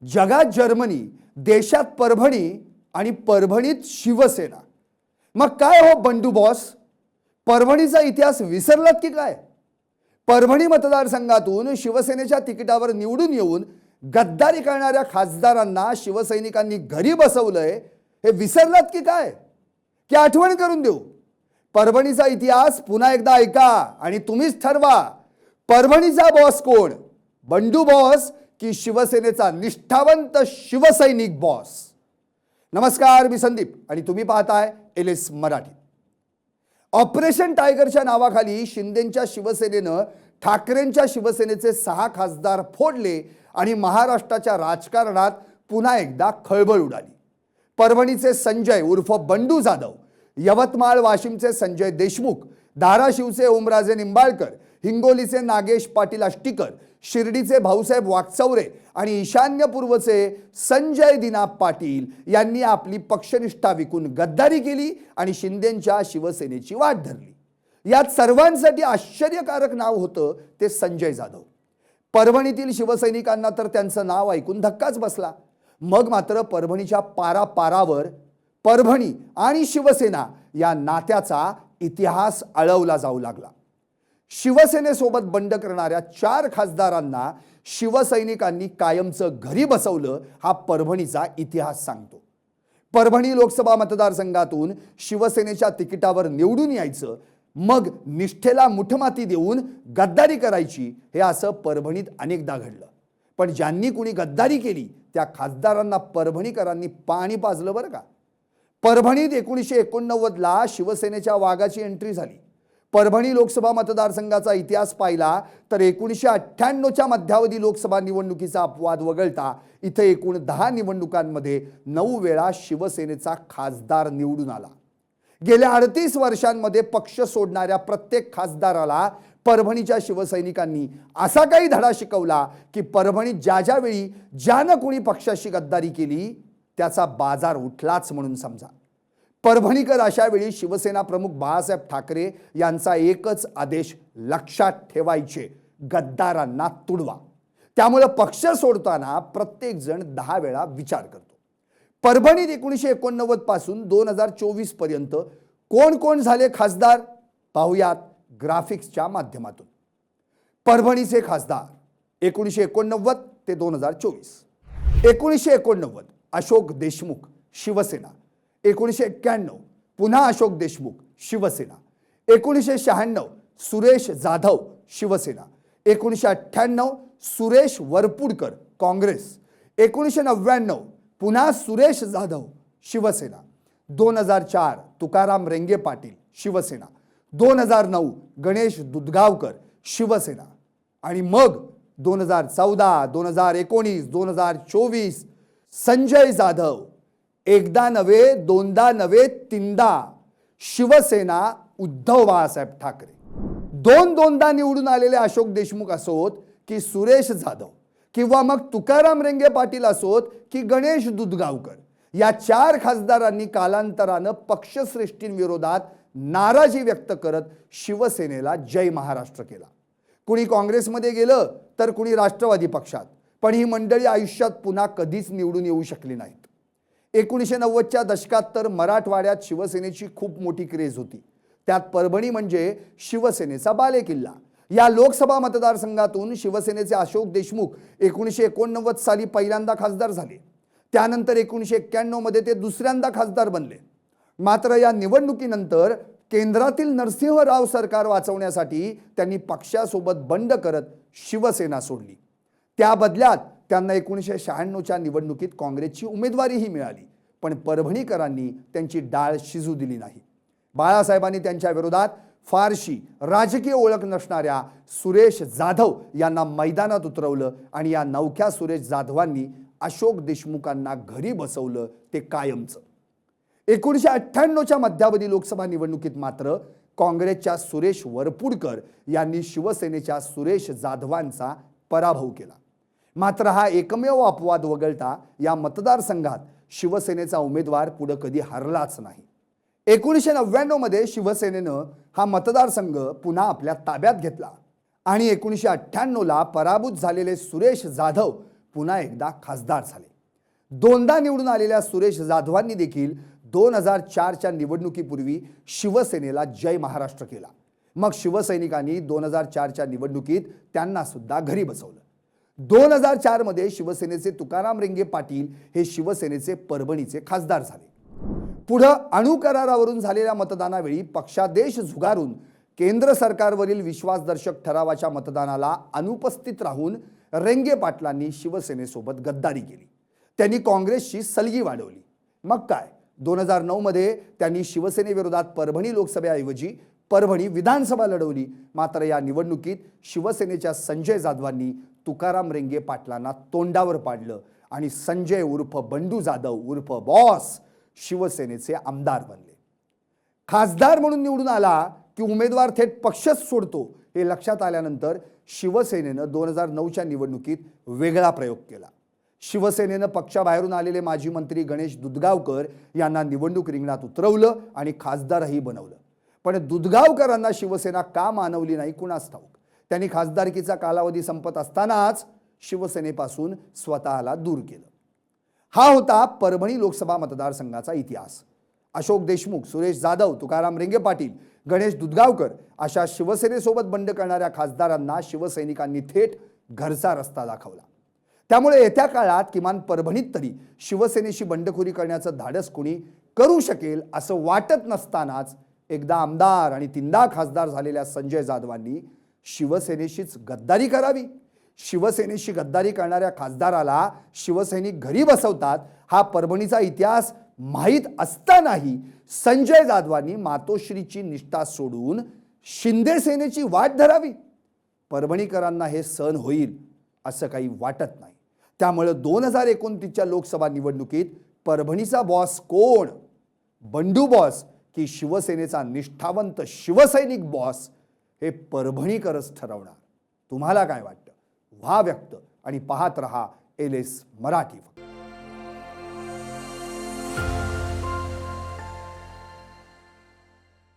जगात जर्मनी, देशात परभणी आणि परभणीत शिवसेना। मग काय हो बंडू बॉस, परभणीचा इतिहास विसरलात की काय? परभणी मतदारसंघातून शिवसेनेच्या तिकिटावर निवडून येऊन गद्दारी करणाऱ्या खासदारांना शिवसैनिकांनी घरी बसवलंय, हे विसरलात की काय? की आठवण करून देऊ? परभणीचा इतिहास पुन्हा एकदा ऐका आणि तुम्हीच ठरवा, परभणीचा बॉस कोण, बंडू बॉस की शिवसेनेचा निष्ठावंत शिवसैनिक बॉस? नमस्कार, मी संदीप आणि तुम्ही पाहताय LS मराठी। ऑपरेशन टायगरच्या नावाखाली शिंदेंच्या शिवसेनेनं ठाकरेंच्या शिवसेनेचे 6 खासदार फोडले आणि महाराष्ट्राच्या राजकारणात पुन्हा एकदा खळबळ उडाली। परभणीचे संजय उर्फ बंडू जाधव, यवतमाळ वाशिमचे संजय देशमुख, धाराशिवचे ओमराजे निंबाळकर, हिंगोलीचे नागेश पाटील आष्टीकर, शिर्डीचे भाऊसाहेब वाकचौरे आणि ईशान्य पूर्वचे संजय दिना पाटील यांनी आपली पक्षनिष्ठा विकून गद्दारी केली आणि शिंदेंच्या शिवसेनेची वाट धरली। यात सर्वांसाठी आश्चर्यकारक नाव होतं ते संजय जाधव। परभणीतील शिवसैनिकांना तर त्यांचं नाव ऐकून धक्काच बसला। मग मात्र परभणीच्या पारापारावर परभणी आणि शिवसेना या नात्याचा इतिहास आळवला जाऊ लागला। शिवसेनेसोबत बंड करणाऱ्या 4 खासदारांना शिवसैनिकांनी कायमचं घरी बसवलं, हा परभणीचा इतिहास सांगतो। परभणी लोकसभा मतदारसंघातून शिवसेनेच्या तिकिटावर निवडून यायचं, मग निष्ठेला मुठमाती देऊन गद्दारी करायची, हे असं परभणीत अनेकदा घडलं। पण ज्यांनी कुणी गद्दारी केली त्या खासदारांना परभणीकरांनी पाणी पाजलं बरं का। परभणीत 1989 ला शिवसेनेच्या वाघाची एंट्री झाली। परभणी लोकसभा मतदारसंघाचा इतिहास पाहिला तर 1998च्या मध्यावधी लोकसभा निवडणुकीचा अपवाद वगळता इथे एकूण 10 निवडणुकांमध्ये 9 वेळा शिवसेनेचा खासदार निवडून आला। गेल्या 38 वर्षांमध्ये पक्ष सोडणाऱ्या प्रत्येक खासदाराला परभणीच्या शिवसैनिकांनी असा काही धडा शिकवला की परभणीत ज्या वेळी ज्यानं कोणी पक्षाशी गद्दारी केली त्याचा बाजार उठलाच म्हणून समजा। परभणीकर अशा वेळी शिवसेना प्रमुख बाळासाहेब ठाकरे यांचा एकच आदेश लक्षात ठेवायचे, गद्दारांना तुडवा। त्यामुळे पक्ष सोडताना प्रत्येक जण 10 वेळा विचार करतो। परभणीत 1989 पासून 2024 पर्यंत कोण कोण झाले खासदार पाहूयात ग्राफिक्सच्या माध्यमातून। परभणीचे खासदार 1989 ते 2024। 1989 अशोक देशमुख शिवसेना, 1991 पुन्हा अशोक देशमुख शिवसेना, 1996 सुरेश जाधव शिवसेना, 1998 सुरेश वरपुडकर काँग्रेस, 1999 पुन्हा सुरेश जाधव शिवसेना, 2004 तुकाराम रेंगे पाटील शिवसेना, 2009 गणेश दुधगावकर शिवसेना आणि मग 2014, 2019, 2024 संजय जाधव, एकदा नव्हे दोनदा नव्हे तीनदा शिवसेना उद्धव बाळासाहेब ठाकरे। दोनदा निवडून आलेले अशोक देशमुख असोत की सुरेश जाधव किंवा मग तुकाराम रेंगे पाटील असोत की गणेश दुधगावकर, या 4 खासदारांनी कालांतरानं पक्षश्रेष्ठींविरोधात नाराजी व्यक्त करत शिवसेनेला जय महाराष्ट्र केला। कुणी काँग्रेसमध्ये गेलं तर कुणी राष्ट्रवादी पक्षात, पण ही मंडळी आयुष्यात पुन्हा कधीच निवडून येऊ शकली नाहीत। 1990च्या दशकात तर मराठवाड्यात शिवसेनेची खूप मोठी क्रेज होती। त्यात परभणी म्हणजे शिवसेनेचा बालेकिल्ला। या लोकसभा मतदारसंघातून शिवसेनेचे अशोक देशमुख 1989 साली पहिल्यांदा खासदार झाले। त्यानंतर 1991 मध्ये ते दुसऱ्यांदा खासदार बनले। मात्र या निवडणुकीनंतर केंद्रातील नरसिंहराव सरकार वाचवण्यासाठी त्यांनी पक्षासोबत बंड करत शिवसेना सोडली। त्या बदल्यात त्यांना 1996च्या निवडणुकीत काँग्रेसची उमेदवारीही मिळाली, पण परभणीकरांनी त्यांची डाळ शिजू दिली नाही। बाळासाहेबांनी त्यांच्या विरोधात फारशी राजकीय ओळख नसणाऱ्या सुरेश जाधव यांना मैदानात उतरवलं आणि या नवख्या सुरेश जाधवांनी अशोक देशमुखांना घरी बसवलं, ते कायमचं। 1998च्या मध्यावधी लोकसभा निवडणुकीत मात्र काँग्रेसच्या सुरेश वरपुडकर यांनी शिवसेनेच्या सुरेश जाधवांचा पराभव केला। मात्र हा एकमेव अपवाद वगळता या मतदारसंघात शिवसेनेचा उमेदवार पुढे कधी हरलाच नाही। 1999 मध्ये शिवसेनेनं हा मतदारसंघ पुन्हा आपल्या ताब्यात घेतला आणि 1998 ला पराभूत झालेले सुरेश जाधव पुन्हा एकदा खासदार झाले. दोनदा निवडून आलेल्या सुरेश जाधवांनी देखील 2004च्या निवडणुकीपूर्वी शिवसेनेला जय महाराष्ट्र केला. मग शिवसैनिकांनी 2004च्या निवडणुकीत त्यांना सुद्धा घरी बसवलं. 2004 मध्ये शिवसेनेचे तुकाराम रेंगे पाटील हे शिवसेनेचे परभणीचे खासदार झाले. पुढं अणु करारावरून झालेल्या मतदानावेळी पक्षादेश झुगारून केंद्र सरकारवरील विश्वासदर्शक ठरावाच्या मतदानाला अनुपस्थित राहून रेंगे पाटलांनी शिवसेनेसोबत गद्दारी केली. त्यांनी काँग्रेसची सलगी वाढवली. मग काय, 2009 मध्ये त्यांनी शिवसेनेविरोधात परभणी लोकसभेऐवजी परभणी विधानसभा लढवली. मात्र या निवडणुकीत शिवसेनेच्या संजय जाधवांनी तुकाराम रेंगे पाटलांना तोंडावर पाडलं आणि संजय उर्फ बंडू जाधव उर्फ बॉस शिवसेनेचे आमदार बनले. खासदार म्हणून निवडून आला की उमेदवार थेट पक्षच सोडतो हे लक्षात आल्यानंतर शिवसेनेनं 2009च्या निवडणुकीत वेगळा प्रयोग केला. शिवसेनेनं पक्षाबाहेरून आलेले माजी मंत्री गणेश दुधगावकर यांना निवडणूक रिंगणात उतरवलं आणि खासदारही बनवलं. पण दुधगावकरांना शिवसेना का मानवली नाही कुणास ठाऊक. त्यांनी खासदारकीचा कालावधी संपत असतानाच शिवसेनेपासून स्वतःला दूर केलं. हा होता परभणी लोकसभा मतदारसंघाचा इतिहास. अशोक देशमुख, सुरेश जाधव, तुकाराम रेंगे पाटील, गणेश दुधगावकर अशा शिवसेनेसोबत बंड करणाऱ्या खासदारांना शिवसैनिकांनी थेट घरचा रस्ता दाखवला. त्यामुळे येत्या काळात किमान परभणीत तरी शिवसेनेशी बंडखोरी करण्याचं धाडस कोणी करू शकेल असं वाटत नसतानाच एकदा आमदार आणि तीनदा खासदार झालेल्या संजय जाधवांनी शिवसेनेशीच गद्दारी करावी. शिवसेनेशी गद्दारी करणाऱ्या खासदाराला शिवसैनिक घरी बसवतात हा परभणीचा इतिहास माहीत असतानाही संजय जाधवांनी मातोश्रीची निष्ठा सोडून शिंदे सेनेची वाट धरावी. परभणीकरांना हे सहन होईल असं काही वाटत नाही. त्यामुळे 2029च्या लोकसभा निवडणुकीत परभणीचा बॉस कोण, बंडू बॉस की शिवसेनेचा निष्ठावंत शिवसैनिक बॉस, हे परभणीकरच ठरवणार. तुम्हाला काय वाटतं? व्हा व्यक्त आणि पाहत रहा LS मराठी.